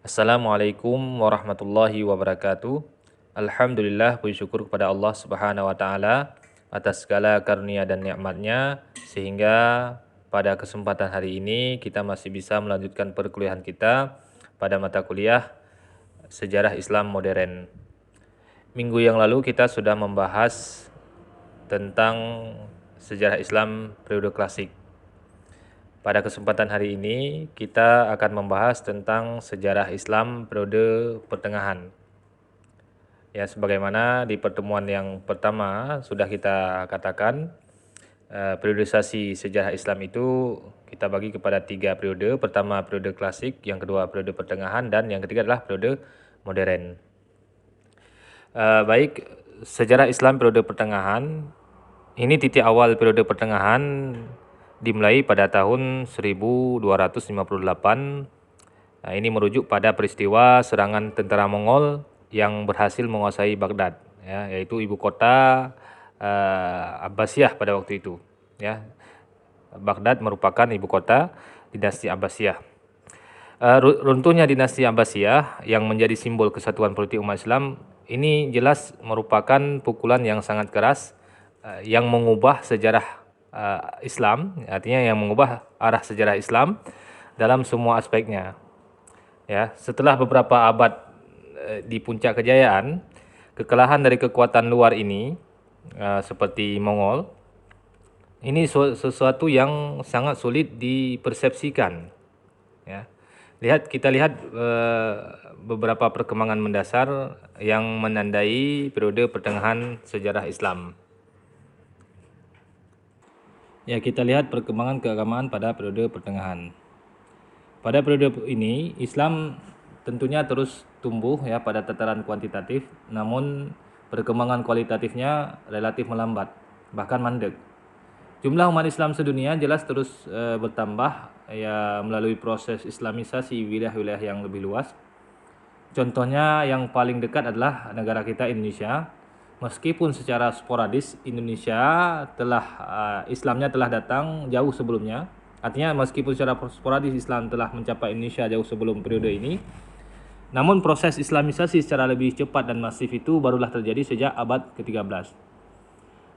Assalamualaikum warahmatullahi wabarakatuh. Alhamdulillah, puji syukur kepada Allah Subhanahu wa taala atas segala karunia dan nikmatnya sehingga pada kesempatan hari ini kita masih bisa melanjutkan perkuliahan kita pada mata kuliah Sejarah Islam Modern. Minggu yang lalu kita sudah membahas tentang sejarah Islam periode klasik. Pada kesempatan hari ini kita akan membahas tentang sejarah Islam periode pertengahan. Ya, sebagaimana di pertemuan yang pertama sudah kita katakan, periodisasi sejarah Islam itu kita bagi kepada 3 periode. Pertama periode klasik, yang kedua periode pertengahan, dan yang ketiga adalah periode modern. Baik, sejarah Islam periode pertengahan, ini titik awal periode pertengahan dimulai pada tahun 1258. Nah, ini merujuk pada peristiwa serangan tentara Mongol yang berhasil menguasai Baghdad, ya, yaitu ibu kota Abbasiyah pada waktu itu. Ya, Baghdad merupakan ibu kota dinasti Abbasiyah. Runtuhnya dinasti Abbasiyah yang menjadi simbol kesatuan politik umat Islam ini jelas merupakan pukulan yang sangat keras yang mengubah sejarah Islam, artinya yang mengubah arah sejarah Islam dalam semua aspeknya. Ya, setelah beberapa abad di puncak kejayaan, kekalahan dari kekuatan luar ini seperti Mongol ini sesuatu yang sangat sulit dipersepsikan. Ya, kita lihat beberapa perkembangan mendasar yang menandai periode pertengahan sejarah Islam. Ya, kita lihat perkembangan keagamaan pada periode pertengahan. Pada periode ini, Islam tentunya terus tumbuh ya pada tataran kuantitatif, namun perkembangan kualitatifnya relatif melambat, bahkan mandek. Jumlah umat Islam sedunia jelas terus bertambah ya melalui proses islamisasi wilayah-wilayah yang lebih luas. Contohnya yang paling dekat adalah negara kita Indonesia. Meskipun secara sporadis Indonesia Islamnya telah datang jauh sebelumnya. Artinya meskipun secara sporadis Islam telah mencapai Indonesia jauh sebelum periode ini, namun proses islamisasi secara lebih cepat dan masif itu barulah terjadi sejak abad ke-13.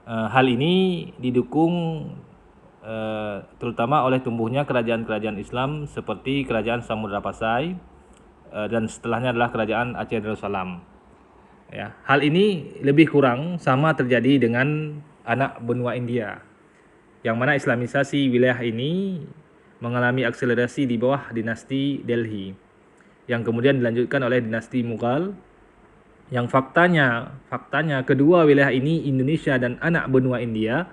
Hal ini didukung terutama oleh tumbuhnya kerajaan-kerajaan Islam seperti Kerajaan Samudra Pasai dan setelahnya adalah Kerajaan Aceh Darussalam. Ya, hal ini lebih kurang sama terjadi dengan anak benua India, yang mana islamisasi wilayah ini mengalami akselerasi di bawah dinasti Delhi, yang kemudian dilanjutkan oleh dinasti Mughal, yang faktanya kedua wilayah ini, Indonesia dan anak benua India,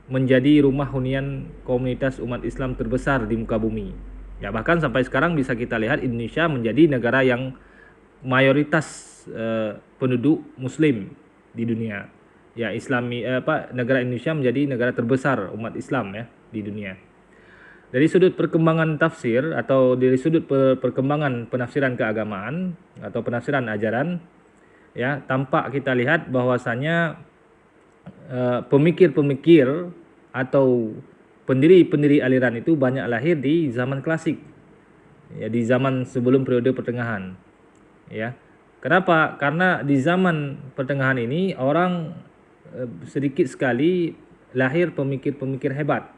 menjadi rumah hunian komunitas umat Islam terbesar di muka bumi. Ya, bahkan sampai sekarang bisa kita lihat Indonesia menjadi negara yang mayoritas penduduk Muslim di dunia. Ya, negara Indonesia menjadi negara terbesar umat Islam ya di dunia. Dari sudut perkembangan tafsir atau dari sudut perkembangan penafsiran keagamaan atau penafsiran ajaran, ya, tampak kita lihat bahwasanya pemikir-pemikir atau pendiri-pendiri aliran itu banyak lahir di zaman klasik, ya, di zaman sebelum periode pertengahan. Ya, kenapa? Karena di zaman pertengahan ini orang sedikit sekali lahir pemikir-pemikir hebat,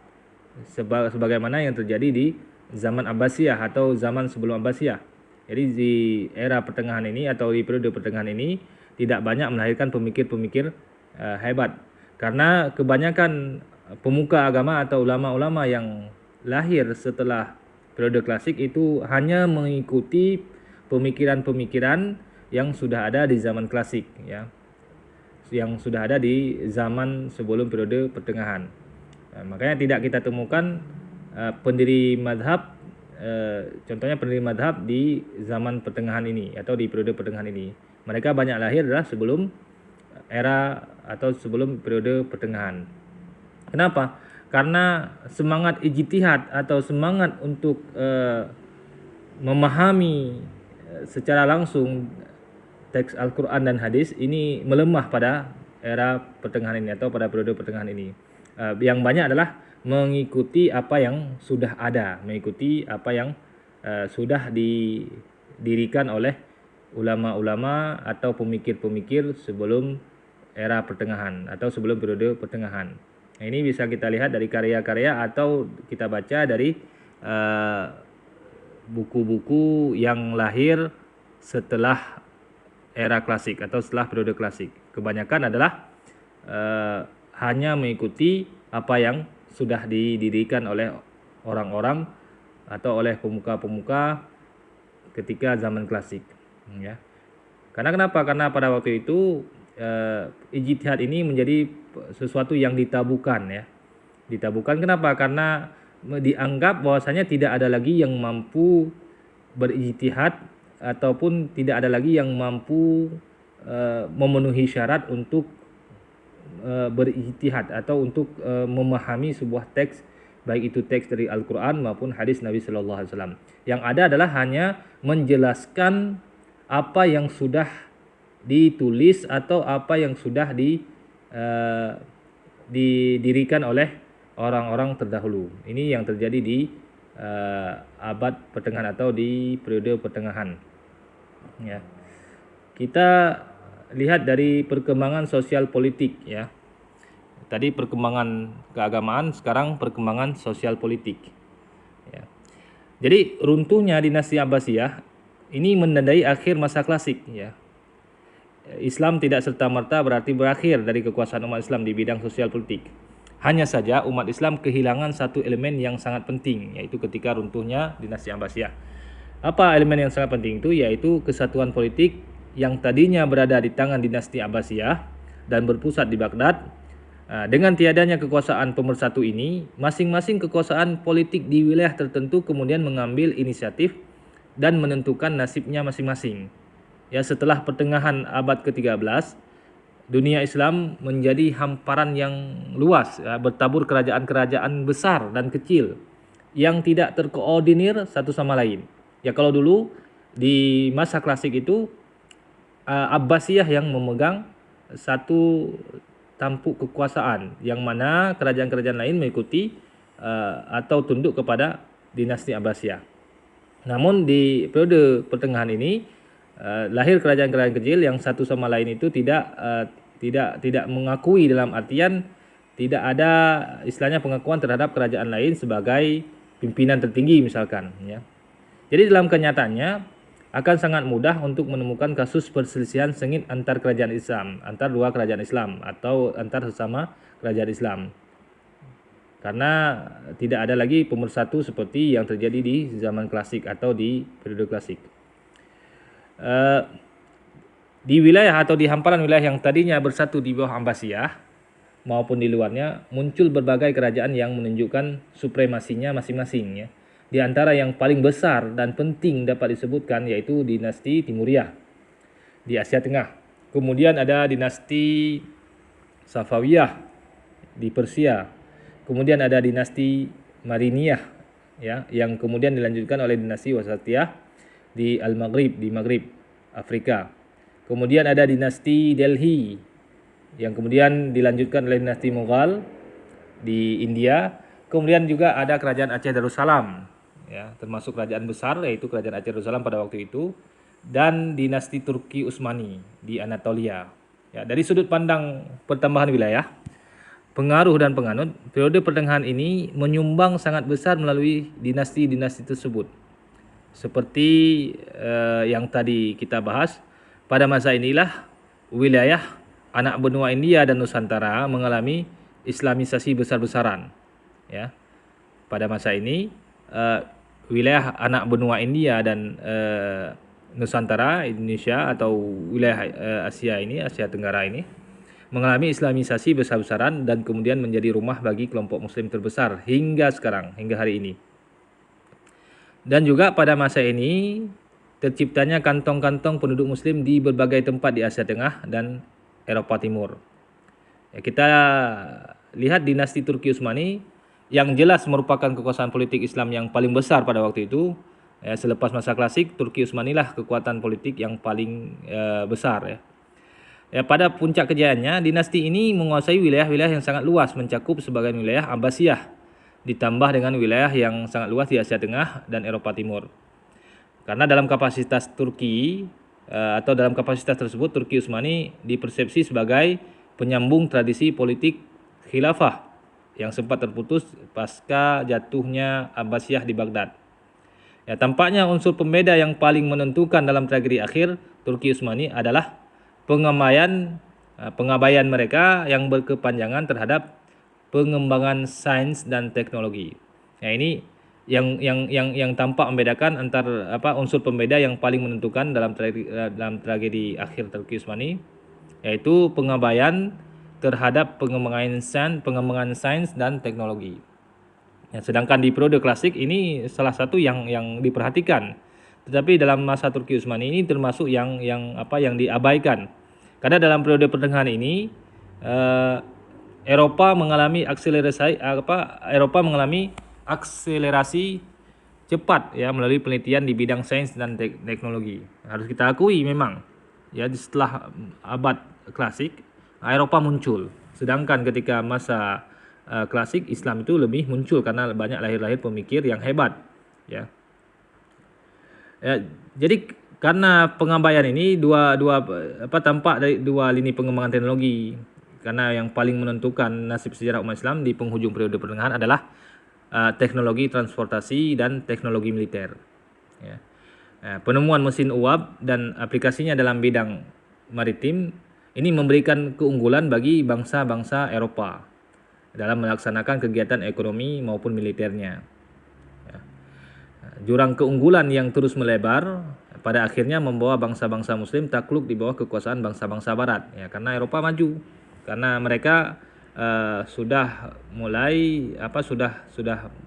sebagaimana yang terjadi di zaman Abbasiyah atau zaman sebelum Abbasiyah. Jadi di era pertengahan ini atau di periode pertengahan ini tidak banyak melahirkan pemikir-pemikir hebat, karena kebanyakan pemuka agama atau ulama-ulama yang lahir setelah periode klasik itu hanya mengikuti pemikiran-pemikiran yang sudah ada di zaman klasik, ya, yang sudah ada di zaman sebelum periode pertengahan. Makanya tidak kita temukan pendiri madhab, contohnya pendiri madhab di zaman pertengahan ini atau di periode pertengahan ini. Mereka banyak lahir adalah sebelum era atau sebelum periode pertengahan. Kenapa? Karena semangat ijtihad atau semangat untuk memahami secara langsung teks Al-Quran dan hadis ini melemah pada era pertengahan ini atau pada periode pertengahan ini. Yang banyak adalah mengikuti apa yang sudah ada, mengikuti apa yang sudah didirikan oleh ulama-ulama atau pemikir-pemikir sebelum era pertengahan atau sebelum periode pertengahan. Nah, ini bisa kita lihat dari karya-karya atau kita baca dari buku-buku yang lahir setelah era klasik atau setelah periode klasik. Kebanyakan adalah hanya mengikuti apa yang sudah didirikan oleh orang-orang atau oleh pemuka-pemuka ketika zaman klasik, ya. Karena kenapa? Karena pada waktu itu ijtihad ini menjadi sesuatu yang ditabukan, ya. Ditabukan kenapa? Karena dianggap bahwasanya tidak ada lagi yang mampu berijtihad ataupun tidak ada lagi yang mampu memenuhi syarat untuk berijtihad atau untuk memahami sebuah teks, baik itu teks dari Al-Quran maupun hadis Nabi Sallallahu Alaihi Wasallam. Yang ada adalah hanya menjelaskan apa yang sudah ditulis atau apa yang sudah didirikan oleh orang-orang terdahulu. Ini yang terjadi di abad pertengahan atau di periode pertengahan. Ya. Kita lihat dari perkembangan sosial politik, ya. Tadi perkembangan keagamaan, sekarang perkembangan sosial politik. Ya. Jadi runtuhnya dinasti Abbasiyah ini menandai akhir masa klasik, ya. Islam tidak serta-merta berarti berakhir dari kekuasaan umat Islam di bidang sosial politik. Hanya saja umat Islam kehilangan satu elemen yang sangat penting, yaitu ketika runtuhnya dinasti Abbasiyah. Apa elemen yang sangat penting itu? Yaitu kesatuan politik yang tadinya berada di tangan dinasti Abbasiyah dan berpusat di Baghdad. Dengan tiadanya kekuasaan pemersatu ini, masing-masing kekuasaan politik di wilayah tertentu kemudian mengambil inisiatif dan menentukan nasibnya masing-masing. Ya, setelah pertengahan abad ke-13, dunia Islam menjadi hamparan yang luas, ya, bertabur kerajaan-kerajaan besar dan kecil yang tidak terkoordinir satu sama lain. Ya, kalau dulu di masa klasik itu Abbasiyah yang memegang satu tampuk kekuasaan, yang mana kerajaan-kerajaan lain mengikuti atau tunduk kepada dinasti Abbasiyah. Namun di periode pertengahan ini lahir kerajaan-kerajaan kecil yang satu sama lain itu tidak mengakui, dalam artian tidak ada istilahnya pengakuan terhadap kerajaan lain sebagai pimpinan tertinggi misalkan, ya. Jadi dalam kenyataannya akan sangat mudah untuk menemukan kasus perselisihan sengit antar kerajaan Islam, antar dua kerajaan Islam atau antar sesama kerajaan Islam. Karena tidak ada lagi pemersatu seperti yang terjadi di zaman klasik atau di periode klasik. Di wilayah atau di hamparan wilayah yang tadinya bersatu di bawah Abbasiyah maupun di luarnya, muncul berbagai kerajaan yang menunjukkan supremasinya masing-masing, ya. Di antara yang paling besar dan penting dapat disebutkan yaitu dinasti Timuriyah di Asia Tengah. Kemudian ada dinasti Safawiyah di Persia. Kemudian ada dinasti Mariniyah, ya, yang kemudian dilanjutkan oleh dinasti Wasatiyah di Al-Maghrib, di Maghrib, Afrika. Kemudian ada dinasti Delhi yang kemudian dilanjutkan oleh dinasti Mughal di India. Kemudian juga ada kerajaan Aceh Darussalam, ya, termasuk kerajaan besar yaitu kerajaan Aceh Darussalam pada waktu itu, dan dinasti Turki Utsmani di Anatolia. Ya, dari sudut pandang pertambahan wilayah, pengaruh dan penganut, periode pertengahan ini menyumbang sangat besar melalui dinasti-dinasti tersebut. Seperti yang tadi kita bahas, pada masa inilah wilayah anak benua India dan Nusantara mengalami islamisasi besar-besaran, ya. Pada masa ini wilayah anak benua India dan Nusantara, Indonesia atau wilayah Asia ini, Asia Tenggara ini mengalami islamisasi besar-besaran dan kemudian menjadi rumah bagi kelompok muslim terbesar hingga sekarang, hingga hari ini. Dan juga pada masa ini terciptanya kantong-kantong penduduk muslim di berbagai tempat di Asia Tengah dan Eropa Timur. Ya, kita lihat dinasti Turki Utsmani yang jelas merupakan kekuasaan politik Islam yang paling besar pada waktu itu. Ya, selepas masa klasik, Turki Utsmani lah kekuatan politik yang paling besar, ya. Ya, pada puncak kejayaannya, dinasti ini menguasai wilayah-wilayah yang sangat luas, mencakup sebagian wilayah Abbasiyah, ditambah dengan wilayah yang sangat luas di Asia Tengah dan Eropa Timur. Karena dalam kapasitas Turki atau dalam kapasitas tersebut Turki Utsmani dipersepsi sebagai penyambung tradisi politik khilafah yang sempat terputus pasca jatuhnya Abbasiyah di Baghdad. Ya, tampaknya unsur pembeda yang paling menentukan dalam tragedi akhir Turki Utsmani adalah pengabaian mereka yang berkepanjangan terhadap pengembangan sains dan teknologi. Nah, ini yang tampak membedakan antar unsur pembeda yang paling menentukan dalam tragedi akhir Turki Utsmani, yaitu pengabaian terhadap pengembangan sains dan teknologi. Ya, sedangkan di periode klasik ini salah satu yang diperhatikan. Tetapi dalam masa Turki Utsmani ini termasuk yang diabaikan. Karena dalam periode pertengahan ini Eropa mengalami akselerasi cepat ya melalui penelitian di bidang sains dan teknologi. Harus kita akui memang ya setelah abad klasik Eropa muncul. Sedangkan ketika masa klasik Islam itu lebih muncul karena banyak lahir pemikir yang hebat ya. Jadi karena pengabaian ini tampak dari dua lini pengembangan teknologi. Karena yang paling menentukan nasib sejarah umat Islam di penghujung periode pertengahan adalah teknologi transportasi dan teknologi militer. Ya. Penemuan mesin uap dan aplikasinya dalam bidang maritim ini memberikan keunggulan bagi bangsa-bangsa Eropa dalam melaksanakan kegiatan ekonomi maupun militernya. Ya. Jurang keunggulan yang terus melebar pada akhirnya membawa bangsa-bangsa Muslim takluk di bawah kekuasaan bangsa-bangsa Barat. Ya, karena Eropa maju, karena mereka sudah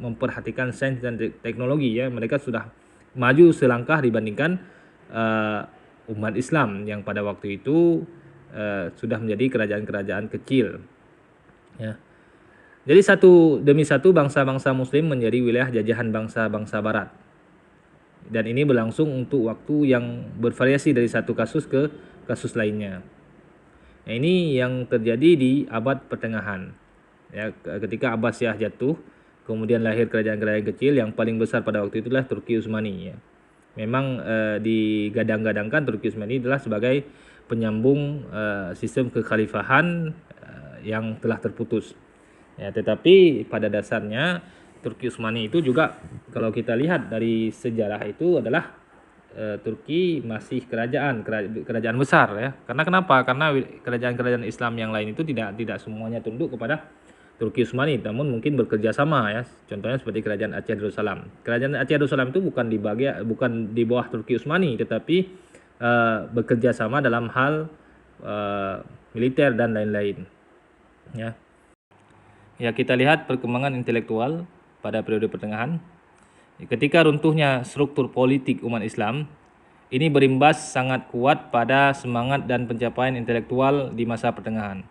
memperhatikan sains dan teknologi ya. Mereka sudah maju selangkah dibandingkan umat Islam yang pada waktu itu sudah menjadi kerajaan-kerajaan kecil ya. Jadi satu demi satu bangsa-bangsa Muslim menjadi wilayah jajahan bangsa-bangsa Barat. Dan ini berlangsung untuk waktu yang bervariasi dari satu kasus ke kasus lainnya. Nah, ini yang terjadi di abad pertengahan. Ya, ketika Abbasiyah jatuh, kemudian lahir kerajaan-kerajaan kecil yang paling besar pada waktu itulah Turki Utsmani. Ya. Memang digadang-gadangkan Turki Utsmani adalah sebagai penyambung sistem kekhalifahan yang telah terputus. Ya, tetapi pada dasarnya Turki Utsmani itu juga kalau kita lihat dari sejarah itu adalah Turki masih kerajaan besar ya. Karena kenapa? Karena kerajaan-kerajaan Islam yang lain itu tidak semuanya tunduk kepada Turki Utsmani, namun mungkin bekerja sama ya. Contohnya seperti kerajaan Aceh Darussalam. Kerajaan Aceh Darussalam itu bukan di bawah Turki Utsmani, tetapi bekerja sama dalam hal militer dan lain-lain. Ya. Ya, kita lihat perkembangan intelektual pada periode pertengahan. Ketika runtuhnya struktur politik umat Islam, ini berimbas sangat kuat pada semangat dan pencapaian intelektual di masa pertengahan.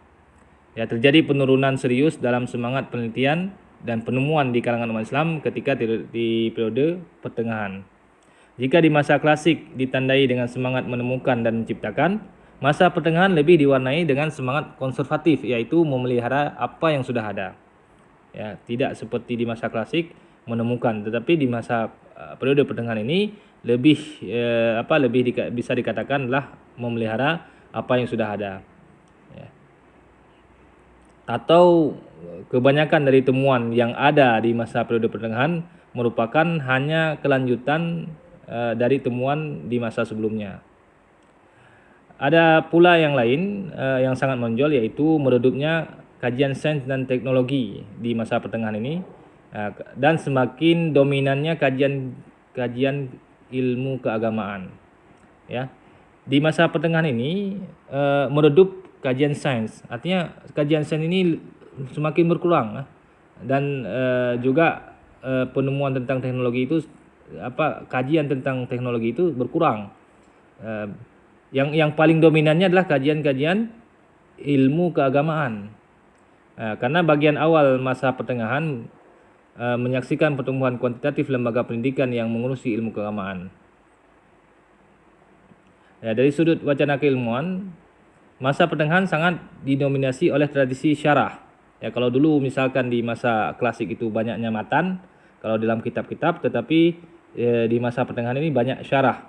Ya, terjadi penurunan serius dalam semangat penelitian dan penemuan di kalangan umat Islam ketika di periode pertengahan. Jika di masa klasik ditandai dengan semangat menemukan dan menciptakan, masa pertengahan lebih diwarnai dengan semangat konservatif, yaitu memelihara apa yang sudah ada. Ya, tidak seperti di masa klasik menemukan, tetapi di masa periode pertengahan ini bisa dikatakanlah memelihara apa yang sudah ada. Ya. Atau kebanyakan dari temuan yang ada di masa periode pertengahan merupakan hanya kelanjutan dari temuan di masa sebelumnya. Ada pula yang lain yang sangat menonjol, yaitu meredupnya kajian sains dan teknologi di masa pertengahan ini dan semakin dominannya kajian ilmu keagamaan. Ya, di masa pertengahan ini meredup kajian sains, artinya kajian sains ini semakin berkurang dan juga penemuan tentang teknologi itu kajian tentang teknologi itu berkurang. Yang paling dominannya adalah kajian-kajian ilmu keagamaan. Karena bagian awal masa pertengahan menyaksikan pertumbuhan kuantitatif lembaga pendidikan yang mengurusi ilmu keagamaan. Ya, dari sudut wacana keilmuan, masa pertengahan sangat didominasi oleh tradisi syarah. Ya, kalau dulu misalkan di masa klasik itu banyaknya matan kalau dalam kitab-kitab, tetapi di masa pertengahan ini banyak syarah,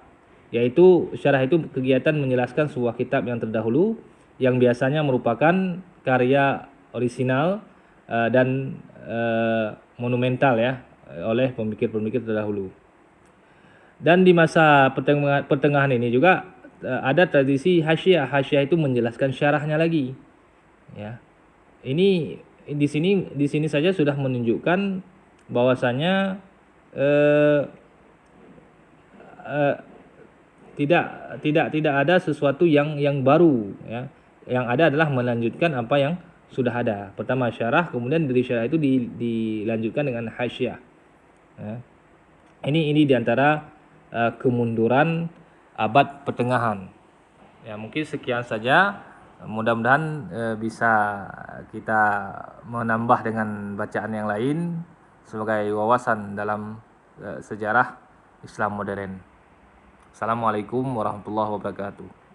yaitu syarah itu kegiatan menjelaskan sebuah kitab yang terdahulu yang biasanya merupakan karya orisinal dan monumental ya oleh pemikir-pemikir terdahulu. Dan di masa pertengahan ini juga ada tradisi hasyiah. Hasyiah itu menjelaskan syarahnya lagi. Ya, ini di sini saja sudah menunjukkan bahwasanya eh, eh, tidak ada sesuatu yang baru ya. Yang ada adalah melanjutkan apa yang sudah ada. Pertama syarah, kemudian dari syarah itu dilanjutkan dengan hasyiah. Ya. Ini diantara kemunduran abad pertengahan. Ya mungkin sekian saja. Mudah-mudahan bisa kita menambah dengan bacaan yang lain sebagai wawasan dalam sejarah Islam modern. Assalamualaikum warahmatullahi wabarakatuh.